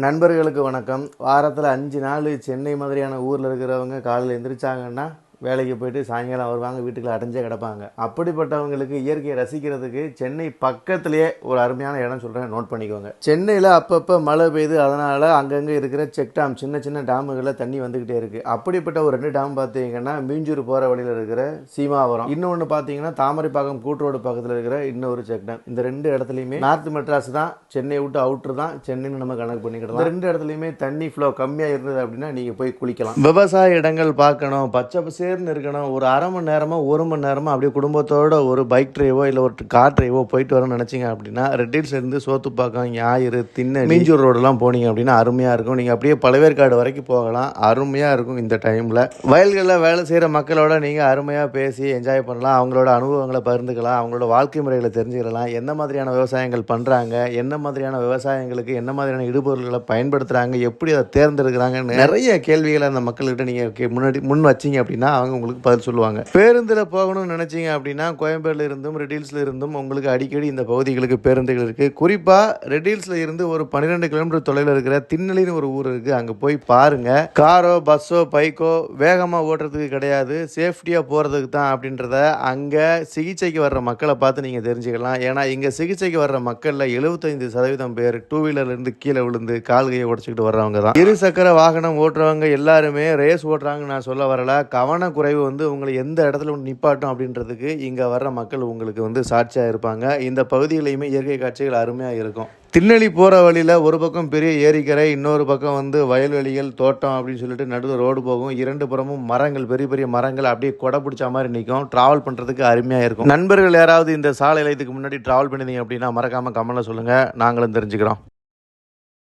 நண்பர்களுக்கு வணக்கம். வாரத்தில் 5 நாள் சென்னை மாதிரியான ஊரில் இருக்கிறவங்க காலையில் எந்திரிச்சாங்கன்னா வேலைக்கு போயிட்டு சாயங்காலம் வருவாங்க, வீட்டுக்குள்ள அடைஞ்சே கிடப்பாங்க. அப்படிப்பட்டவங்களுக்கு இயற்கையை ரசிக்கிறதுக்கு சென்னை பக்கத்துலேயே ஒரு அருமையான இடம் சொல்கிறேன், நோட் பண்ணிக்கோங்க. சென்னையில் அப்பப்போ மழை பெய்யுது, அதனால் அங்கங்கே இருக்கிற செக் டேம், சின்ன சின்ன டேமுகளில் தண்ணி வந்துக்கிட்டே இருக்குது. அப்படிப்பட்ட ஒரு 2 டேம் பார்த்தீங்கன்னா மீஞ்சூர் போகிற வழியில் இருக்கிற சீமாவரம், இன்னொன்று பார்த்தீங்கன்னா தாமரைப்பாக்கம் கூட்டுரோடு பக்கத்தில் இருக்கிற இன்னொரு செக் டேம். இந்த 2 இடத்துலையுமே நார்த் மெட்ராஸ் தான், சென்னை விட்டு அவுட்ரு தான் சென்னைன்னு நம்ம கணக்கு பண்ணிக்கிடலாம். இந்த 2 இடத்துலையுமே தண்ணி ஃப்ளோ கம்மியாக இருந்தது அப்படின்னா நீங்கள் போய் குளிக்கலாம். விவசாய இடங்கள் பார்க்கணும், பச்சை பசேர்னு இருக்கணும், ஒரு அரை மணி நேரமோ 1 மணி நேரமோ அப்படியே குடும்பத்தோட ஒரு பைக் டிரைவோ இல்லை ஒரு கார் டிரைவோ போயிட்டு வரணும்னு நினச்சிங்க அப்படின்னா ரெட் ஹில்ஸ்லேருந்து சோத்துப்பாக்கம், ஞாயிறு, திண்ணை, மீஞ்சூர் ரோடெல்லாம் போனீங்க அப்படின்னா அருமையாக இருக்கும். நீங்கள் அப்படியே பழவேற்காடு வரைக்கும் போகலாம், அருமையாக இருக்கும். இந்த டைமில் வயல்களில் வேலை செய்கிற மக்களோட நீங்கள் அருமையாக பேசி என்ஜாய் பண்ணலாம், அவங்களோட அனுபவங்களை பகிர்ந்துக்கலாம், அவங்களோட வாழ்க்கை முறைகளை தெரிஞ்சுக்கலாம், என்ன மாதிரியான விவசாயங்கள் பண்ணுறாங்க, என்ன மாதிரியான விவசாயங்களுக்கு என்ன மாதிரியான இடுபொருள்களை பயன்படுத்துகிறாங்க, எப்படி அதை தேர்ந்தெடுக்கிறாங்கன்னு நிறைய கேள்விகளை அந்த மக்கள்கிட்ட நீங்கள் முன் வச்சிங்க அப்படின்னா அவங்க உங்களுக்கு பதில் சொல்லுவாங்க. பேருந்தில் போகணும்னு நினச்சிங்க அப்படின்னா கோயம்பேடுல இருந்தும் ரெட் ஹில்ஸ்ல இருந்தும் உங்களுக்கு அடிக்கடி இந்த பகுதிகளுக்கு பேருந்துகள் இருக்குது. குறிப்பாக ரெட் ஹில்ஸ்ல இருந்து ஒரு 12 கிலோமீட்டர் தொலைவில் இருக்கிற திண்ணலின்னு ஒரு ஊர் இருக்குது, அங்கே போய் பாருங்க. காரோ பஸ்ஸோ பைக்கோ வேகமாக ஓட்டுறதுக்கு கிடையாது, சேஃப்டியாக போகிறதுக்கு தான் அப்படின்றத அங்கே சிகிச்சைக்கு வர்ற மக்களை பார்த்து நீங்கள் தெரிஞ்சுக்கலாம். ஏன்னா இங்கே சிகிச்சைக்கு வர்ற மக்களில் 75% பேர் 2 வீலர்லேருந்து கீழே விழுந்து கால்கையை உடச்சிக்கிட்டு வர்றவங்க தான். இருசக்கர வாகனம் ஓட்டுறவங்க எல்லாருமே ரேஸ் ஓட்டுறாங்கன்னு நான் சொல்ல வரல, கவனக்குறைவு உங்களை எந்த இடத்துல நிப்பாட்டும் அப்படின்றதுக்கு இங்கே வர்ற மக்கள் உங்களுக்கு சாட்சியாக இருப்பாங்க. இந்த பகுதியிலையுமே இயற்கை காட்சிகள் அருமையாக இருக்கும். திண்ணலி போகிற வழியில் ஒரு பக்கம் பெரிய ஏரிக்கரை, இன்னொரு பக்கம் வயல்வெளிகள், தோட்டம் அப்படின்னு சொல்லிட்டு நடுவில் ரோடு போகும். 2 புறமும் மரங்கள், பெரிய பெரிய மரங்கள் அப்படியே கொடை பிடிச்ச மாதிரி நிற்கும். ட்ராவல் பண்ணுறதுக்கு அருமையாக இருக்கும். நண்பர்கள் யாராவது இந்த சாலை இதுக்கு முன்னாடி ட்ராவல் பண்ணியிருந்தீங்க அப்படின்னா மறக்காமல் கமெண்ட்டில் சொல்லுங்கள், நாங்களும் தெரிஞ்சுக்கிறோம்.